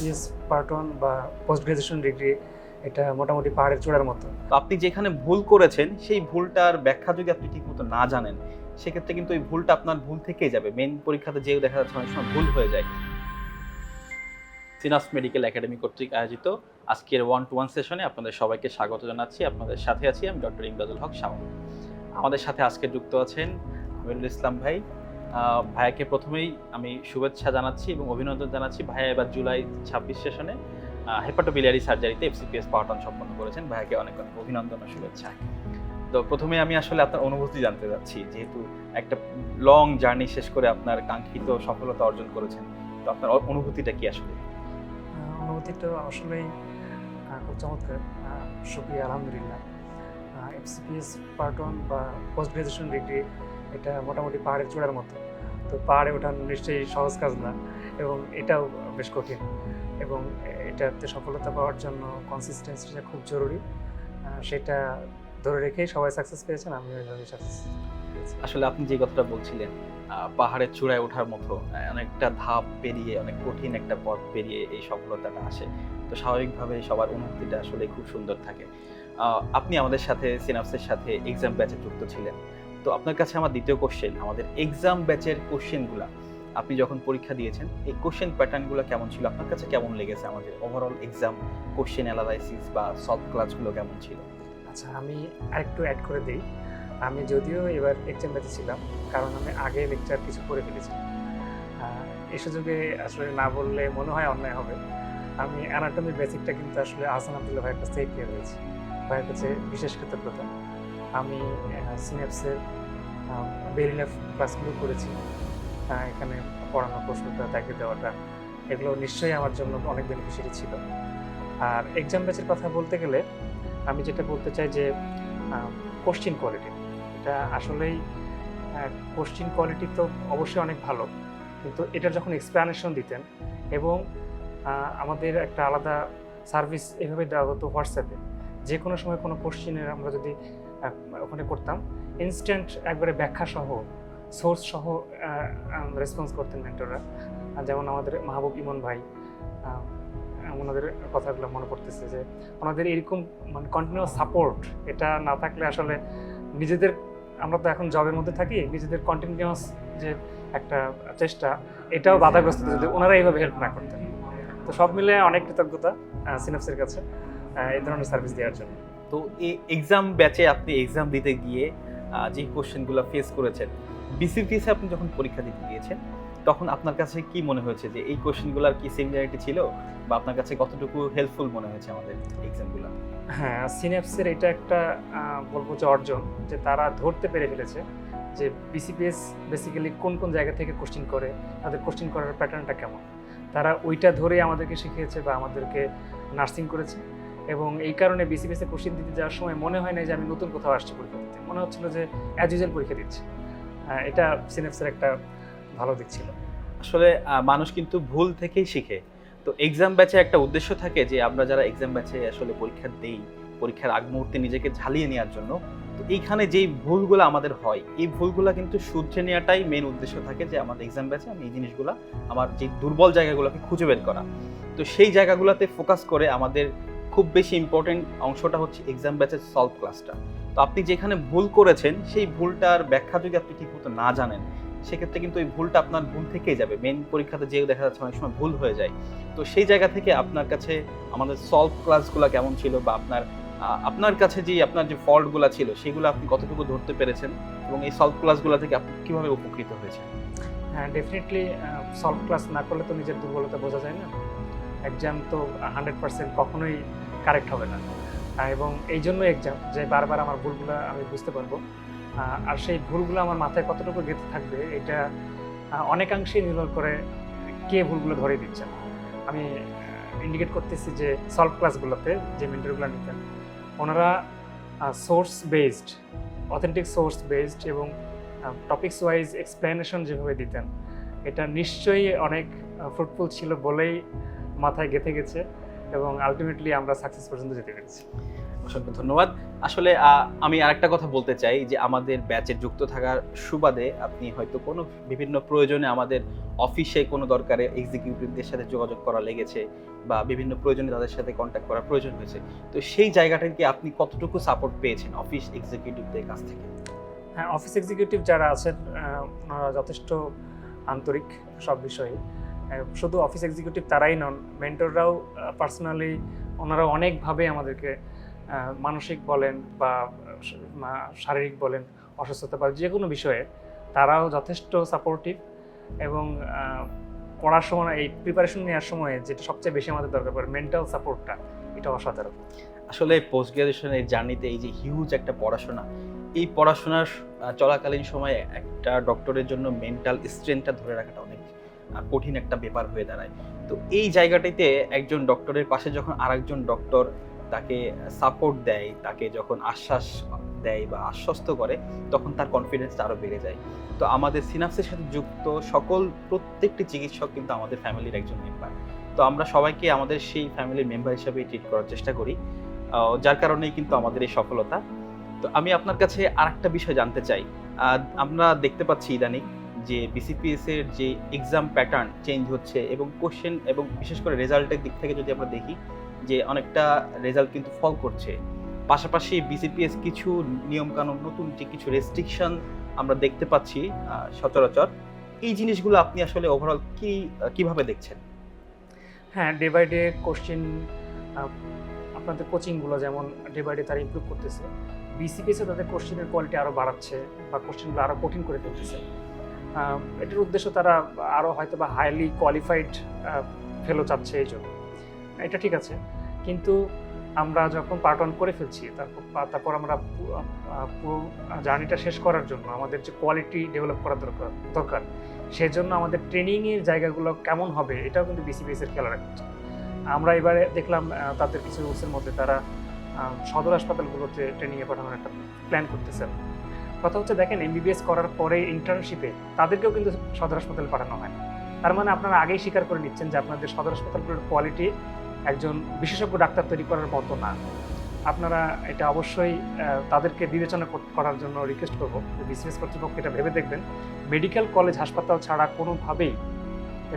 FCPS part 1 বা post graduation degree এটা মোটামুটি পাহাড়ের চূড়ার মতো। তো আপনি যেখানে ভুল করেছেন সেই ভুলটার ব্যাখ্যা যদি আপনি ঠিকমতো না জানেন, সেক্ষেত্রে কিন্তু ওই ভুলটা আপনার ভুল থেকেই যাবে। মেইন পরীক্ষাতে যেও দেখা যাচ্ছে অনেক সময় ভুল হয়ে যায়। সিনাস মেডিকেল একাডেমি কর্তৃক আয়োজিত আজকের 1-to-1 সেশনে আপনাদের সবাইকে স্বাগত জানাচ্ছি। আপনাদের সাথে আছি আমি ডক্টর ইমদাদুল হক শাওন। আমাদের সাথে আজকে যুক্ত আছেন আমিরুল ইসলাম ভাই। ভাইয়াকে প্রথমেই আমি শুভেচ্ছা জানাচ্ছি এবং অভিনন্দন জানাচ্ছি। ভাইয়া এবার জুলাই 26 সেশনে হেপাটোবিলিয়ারি সার্জারিতে এফসিপিএস পার্ট 1 সম্পন্ন করেছেন। ভাইয়াকে অনেক অনেক অভিনন্দন ও শুভেচ্ছা। তো প্রথমে আমি আসলে আপনার অনুভূতি জানতে চাচ্ছি, যেহেতু একটা লং জার্নি শেষ করে আপনার কাঙ্ক্ষিত সফলতা অর্জন করেছেন, তো আপনার অনুভূতিটা কি আসলে? অনুভূতিটা আসলেই খুব চমৎকার। শুকরিয়া, আলহামদুলিল্লাহ। এফসিপিএস পার্ট 1 বা পোস্ট গ্রাজুয়েশন ডিগ্রি এটা মোটামুটি পাহাড়ের চূড়ার মতো। তো পাহাড়ে ওঠা নিশ্চয়ই সহজ কাজ না, এবং এটাও বেশ কঠিন, এবং এটাতে সফলতা পাওয়ার জন্য কনসিস্টেন্সিটা খুব জরুরি। সেটা ধরে রেখেই সবাই সাকসেস পেয়েছেন, আমিও এইভাবে সাকসেস পেয়েছি। আসলে আপনি যে কথাটা বলছিলেন, পাহাড়ের চূড়ায় ওঠার মতো অনেকটা ধাপ পেরিয়ে, অনেক কঠিন একটা পথ পেরিয়ে এই সফলতাটা আসে। তো স্বাভাবিকভাবে সবার অনুভূতিটা আসলে খুব সুন্দর থাকে। আপনি আমাদের সাথে সিনাপসের সাথে এক্সাম ব্যাচে যুক্ত ছিলেন। তো আপনার কাছে আমার দ্বিতীয় কোশ্চেন, আমাদের এক্সাম ব্যাচের কোশ্চেনগুলা আপনি যখন পরীক্ষা দিয়েছেন, এই কোশ্চেন প্যাটার্নগুলো কেমন ছিল? আপনার কাছে কেমন লেগেছে? আমাদের ওভারঅল এক্সাম কোশ্চেন অ্যানালাইসিস বা সলভ ক্লাসগুলো কেমন ছিল? আচ্ছা, আমি আরেকটু অ্যাড করে দিই। আমি যদিও এবার এক্সাম ব্যাচে ছিলাম, কারণ আমি আগে লেকচার কিছু করে ফেলেছিলাম। এই সুযোগে আসলে না বললে মনে হয় অন্যায় হবে। আমি অ্যানাটমির বেসিকটা কিন্তু আসলে আহসান আব্দুল্লাহ ভাইয়ের কাছ থেকে ক্লিয়ার হয়েছি। ভাইয়ের কাছে বিশেষ কৃতজ্ঞতা। আমি সিনাপসের বেরিলাফ ক্লাসগুলো করেছি। এখানে পড়ানো, প্রশ্নটা তাকে দেওয়াটা, এগুলো নিশ্চয়ই আমার জন্য অনেক বেনিফিশিয়ারি ছিল। আর এক্সাম ব্যাচের কথা বলতে গেলে আমি যেটা বলতে চাই যে কোশ্চিন কোয়ালিটি, এটা আসলেই কোশ্চিন কোয়ালিটি তো অবশ্যই অনেক ভালো, কিন্তু এটার যখন এক্সপ্লানেশন দিতেন এবং আমাদের একটা আলাদা সার্ভিস এভাবে দেওয়া হতো হোয়াটসঅ্যাপে, যে কোনো সময় কোনো কোশ্চিনের আমরা যদি ওখানে করতাম, ইনস্ট্যান্ট একবারে ব্যাখ্যা সহ, সোর্স সহ রেসপন্স করতেন মেন্টররা। যেমন আমাদের মাহবুব ইমন ভাই, ওনাদের কথাগুলো মনে পড়তেছে যে ওনাদের এরকম মানে কন্টিনিউয়াস সাপোর্ট, এটা না থাকলে আসলে নিজেদের, আমরা তো এখন জবের মধ্যে থাকি, নিজেদের কন্টিনিউয়াস যে একটা চেষ্টা, এটাও বাধাগ্রস্ত যদি ওনারা এইভাবে হেল্প না করতেন। তো সব মিলে অনেক কৃতজ্ঞতা সিনাপসের কাছে এই ধরনের সার্ভিস দেওয়ার জন্য। তো এই এক্সাম ব্যাচে আপনি এক্সাম দিতে গিয়ে যে কোশ্চেনগুলো ফেস করেছেন, বিসিপিএস আপনি যখন পরীক্ষা দিতে গিয়েছেন, তখন আপনার কাছে কি মনে হয়েছে যে এই কোশ্চেনগুলোর কি সিমিলারিটি ছিল, বা আপনার কাছে কতটুকু হেল্পফুল মনে হয়েছে আমাদের এক্সামগুলো? হ্যাঁ, সিনাপসের এটা একটা বলবো যে অর্জন, যে তারা ধরতে পেরে ফেলেছে যে বিসিপিএস বেসিক্যালি কোন কোন জায়গা থেকে কোশ্চেন করে, তাদের কোশ্চেন করার প্যাটার্নটা কেমন। তারা ওইটা ধরেই আমাদেরকে শিখিয়েছে বা আমাদেরকে নার্সিং করেছে, এবং এই কারণে বিসিপিএসে কোশ্চেন দিতে যাওয়ার সময় মনে হয় না যে আমি নতুন কোথাও আসছি পরীক্ষা দিতে, মনে হচ্ছিল যে অ্যাজ ইউজুয়াল পরীক্ষা দিচ্ছি। এটা সিনাপসের একটা ভালো দিক ছিল। আসলে মানুষ কিন্তু ভুল থেকেই শিখে। তো এক্সাম ব্যাচে একটা উদ্দেশ্য থাকে যে আমরা যারা এক্সাম ব্যাচে আসলে পরীক্ষা দেই, পরীক্ষার আগ মুহূর্তে নিজেকে ঝালিয়ে নেওয়ার জন্য, তো এইখানে যেই ভুলগুলো আমাদের হয়, এই ভুলগুলো কিন্তু শুধরে নেওয়াটাই মেন উদ্দেশ্য থাকে, যে আমাদের এক্সাম ব্যাচে আমি এই জিনিসগুলো, আমার যে দুর্বল জায়গাগুলোকে খুঁজে বের করা। তো সেই জায়গাগুলোতে ফোকাস করে আমাদের খুব বেশি ইম্পর্টেন্ট অংশটা হচ্ছে এক্সাম ব্যাচের সলভ ক্লাসটা। তো আপনি যেখানে ভুল করেছেন সেই ভুলটার ব্যাখ্যা যদি আপনি ঠিকমতো না জানেন, সেক্ষেত্রে কিন্তু ওই ভুলটা আপনার ভুল থেকেই যাবে। মেন পরীক্ষাতে যেও দেখা যাচ্ছে অনেক সময় ভুল হয়ে যায়। তো সেই জায়গা থেকে আপনার কাছে আমাদের সলভ ক্লাসগুলো কেমন ছিল, বা আপনার কাছে যে আপনার যে ফল্টগুলো ছিল সেগুলো আপনি কতটুকু ধরতে পেরেছেন, এবং এই সলভ ক্লাসগুলো থেকে আপনি কিভাবে উপকৃত হয়েছেন? হ্যাঁ, ডেফিনেটলি সলভ ক্লাস না করলে তো নিজের দুর্বলতা বোঝা যায় না। এক্সাম তো 100% কখনোই কারেক্ট হবে না, এবং এই জন্য এক্সাম, যে বারবার আমার ভুলগুলো আমি বুঝতে পারবো, আর সেই ভুলগুলো আমার মাথায় কতটুকু গেঁথে থাকবে, এটা অনেকাংশেই নির্ভর করে কে ভুলগুলো ধরে দিচ্ছেন। আমি ইন্ডিকেট করতেছি যে সলভ ক্লাসগুলোতে যে মেন্টরগুলো নিতেন, ওনারা source based, authentic source based এবং টপিকস ওয়াইজ এক্সপ্লেনেশন যেভাবে দিতেন, এটা নিশ্চয়ই অনেক ফ্রুটফুল ছিল বলেই মাথায় গেঁথে গেছে, এবং আলটিমেটলি আমরা সাকসেস পর্যন্ত যেতে পেরেছি। অসংখ্য ধন্যবাদ। আসলে আমি আরেকটা কথা বলতে চাই যে আমাদের ব্যাচে যুক্ত থাকার সুবাদে আপনি হয়তো কোনো বিভিন্ন প্রয়োজনে আমাদের অফিসে কোনো দরকারে এক্সিকিউটিভদের সাথে যোগাযোগ করা লেগেছে বা বিভিন্ন প্রয়োজনে তাদের সাথে কন্ট্যাক্ট করার প্রয়োজন হয়েছে। তো সেই জায়গাটাকে আপনি কতটুকু সাপোর্ট পেয়েছেন অফিস এক্সিকিউটিভদের কাছ থেকে? হ্যাঁ, অফিস এক্সিকিউটিভ যারা আছেন ওনারা যথেষ্ট আন্তরিক সব বিষয়ে। শুধু অফিস এক্সিকিউটিভ তারাই নন, মেন্টররাও পার্সোনালি ওনারা অনেকভাবে আমাদেরকে মানসিক বলেন বা শারীরিক বলেন, অসুস্থতা বা যে কোনো বিষয়ে তারাও যথেষ্ট সাপোর্টিভ। এবং পড়ার সময় এই প্রিপারেশন নেওয়ার সময় যেটা সবচেয়ে বেশি আমাদের দরকার পড়ে মেন্টাল সাপোর্টটা, এটা অসাধারণ। আসলে পোস্ট গ্রাজুয়েশনের জার্নিতে এই যে হিউজ একটা পড়াশোনা, এই পড়াশোনার চলাকালীন সময়ে একটা ডক্টরের জন্য মেন্টাল স্ট্রেংথটা ধরে রাখাটা অনেক কঠিন একটা ব্যাপার হয়ে দাঁড়ায়। তো এই জায়গাটিতে একজন ডক্টরের পাশে যখন আরেকজন ডক্টর তাকে সাপোর্ট দেয়, তাকে যখন আশ্বাস দেয় বা আশ্বস্ত করে, তখন তার কনফিডেন্সটা আরও বেড়ে যায়। তো আমাদের সিনাপসের সাথে যুক্ত প্রত্যেকটি চিকিৎসক কিন্তু আমাদের ফ্যামিলির একজন মেম্বার। তো আমরা সবাইকে আমাদের সেই ফ্যামিলির মেম্বার হিসেবে ট্রিট করার চেষ্টা করি, যার কারণেই কিন্তু আমাদের এই সফলতা। তো আমি আপনার কাছে আরেকটা বিষয় জানতে চাই। আমরা দেখতে পাচ্ছি ইদানিং যে বিসিপিএস এর যে এক্সাম প্যাটার্ন চেঞ্জ হচ্ছে এবং কোশ্চেন এবং বিশেষ করে রেজাল্টের দিক থেকে যদি আমরা দেখি যে অনেকটা রেজাল্ট কিন্তু ফল করছে। পাশাপাশি বিসিপিএস কিছু নিয়মকানুন, নতুন যে কিছু রেস্ট্রিকশন আমরা দেখতে পাচ্ছি সচরাচর, এই জিনিসগুলো আপনি আসলে ওভারঅল কিভাবে দেখছেন? হ্যাঁ, ডে বাই ডে কোশ্চেন, আপনাদের কোচিংগুলো যেমন ডে বাই ডে তারা ইমপ্রুভ করতেছে, বিসিপিএসে তাদের কোশ্চেনের কোয়ালিটি আরও বাড়াচ্ছে বা কোশ্চেনগুলো আরও কঠিন করে ফেলতেছে। এটার উদ্দেশ্য তারা আরও হয়তো বা হাইলি কোয়ালিফাইড ফেলো চাচ্ছে, এই জন্য এটা ঠিক আছে। কিন্তু আমরা যখন পার্ট ওয়ান করে ফেলছি, তারপর আমরা পুরো জার্নিটা শেষ করার জন্য আমাদের যে কোয়ালিটি ডেভেলপ করা দরকার সেজন্য আমাদের ট্রেনিংয়ের জায়গাগুলো কেমন হবে এটাও কিন্তু বিসিপিএস এর খেয়াল রাখছে। আমরা এবারে দেখলাম তাদের কিছু রুলসের মধ্যে তারা সদর হাসপাতালগুলোতে ট্রেনিংয়ে পাঠানোর একটা প্ল্যান করতেছে। কথা হচ্ছে, দেখেন এমবিবিএস করার পরে ইন্টার্নশিপে তাদেরকেও কিন্তু সদর হাসপাতালে পাঠানো হয়। তার মানে আপনারা আগেই স্বীকার করে নিচ্ছেন যে আপনাদের সদর হাসপাতালগুলোর কোয়ালিটি একজন বিশেষজ্ঞ ডাক্তার তৈরি করার মতো না। আপনারা এটা অবশ্যই তাদেরকে বিবেচনা করার জন্য রিকোয়েস্ট করবো, বিসিএস কর্তৃপক্ষ এটা ভেবে দেখবেন। মেডিকেল কলেজ হাসপাতাল ছাড়া কোনোভাবেই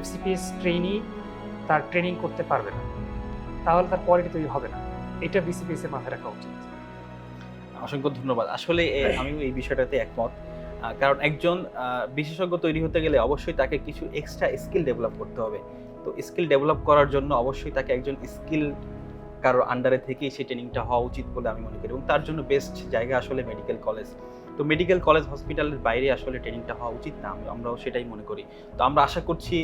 এফসিপিএস ট্রেইনি তার ট্রেনিং করতে পারবে না, তাহলে তার কোয়ালিটি তৈরি হবে না। এটা বিসিপিএস এর মাথায় রাখা উচিত। অসংখ্য ধন্যবাদ। আসলে আমিও এই বিষয়টাতে একমত, কারণ একজন বিশেষজ্ঞ তৈরি হতে গেলে অবশ্যই তাকে কিছু এক্সট্রা স্কিল ডেভেলপ করতে হবে। তো স্কিল ডেভেলপ করার জন্য অবশ্যই তাকে একজন স্কিল কারোর আন্ডারে থেকেই সেই ট্রেনিংটা হওয়া উচিত বলে আমি মনে করি, এবং তার জন্য বেস্ট জায়গা আসলে মেডিকেল কলেজ। তো মেডিকেল কলেজ হসপিটালের বাইরে আসলে ট্রেনিংটা হওয়া উচিত না, আমরাও সেটাই মনে করি। তো আমরা আশা করছি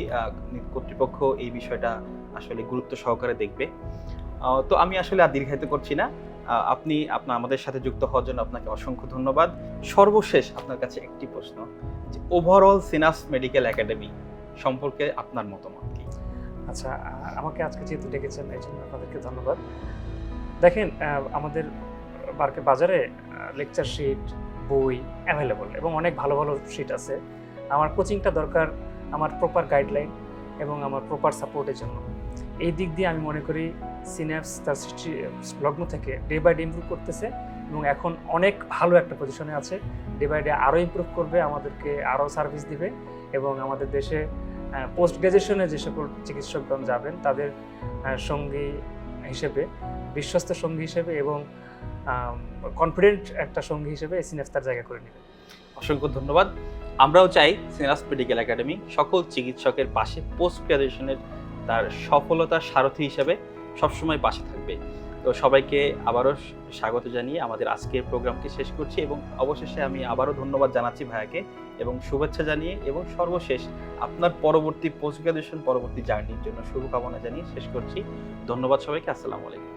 কর্তৃপক্ষ এই বিষয়টা আসলে গুরুত্ব সহকারে দেখবে। তো আমি আসলে আর দীর্ঘায়িত করছি না, আপনি আমাদের সাথে যুক্ত হওয়ার জন্য আপনাকে অসংখ্য ধন্যবাদ। সর্বশেষ আপনার কাছে একটি প্রশ্ন, যে ওভারঅল সিনাপস মেডিকেল একাডেমি সম্পর্কে আপনার মতামত কি? আচ্ছা, আমাকে আজকে যেহেতু ডেকেছেন এই জন্য আপনাদেরকে ধন্যবাদ। দেখেন, আমাদের বাজারে লেকচার শিট, বই অ্যাভেলেবল এবং অনেক ভালো ভালো শিট আছে। আমার কোচিংটা দরকার আমার প্রপার গাইডলাইন এবং আমার প্রপার সাপোর্টের জন্য। এই দিক দিয়ে আমি মনে করি সিনাপস তার সৃষ্টি লগ্ন থেকে ডে বাই ডে ইমপ্রুভ করতেছে এবং এখন অনেক ভালো একটা পজিশনে আছে। ডে বাই ডে আরও ইমপ্রুভ করবে, আমাদেরকে আরও সার্ভিস দিবে এবং আমাদের দেশে পোস্ট গ্র্যাজুয়েশনে যে সকল চিকিৎসকগণ যাবেন তাদের সঙ্গী হিসেবে, বিশ্বস্ত সঙ্গী হিসেবে এবং কনফিডেন্ট একটা সঙ্গী হিসেবে সিনাপস তার জায়গা করে নেবে। অসংখ্য ধন্যবাদ। আমরাও চাই সিনাপস মেডিকেল একাডেমি সকল চিকিৎসকের পাশে পোস্ট গ্র্যাজুয়েশনের তার সফলতার সারথি হিসেবে সবসময় পাশে থাকবে। তো সবাইকে আবারও স্বাগত জানিয়ে আমাদের আজকের প্রোগ্রামটি শেষ করছি, এবং অবশেষে আমি আবারও ধন্যবাদ জানাচ্ছি ভাইয়াকে এবং শুভেচ্ছা জানিয়ে, এবং সর্বশেষ আপনার পরবর্তী পোস্ট গ্র্যাজুয়েশন পরবর্তী জার্নির জন্য শুভকামনা জানিয়ে শেষ করছি। ধন্যবাদ সবাইকে। আসসালামু আলাইকুম।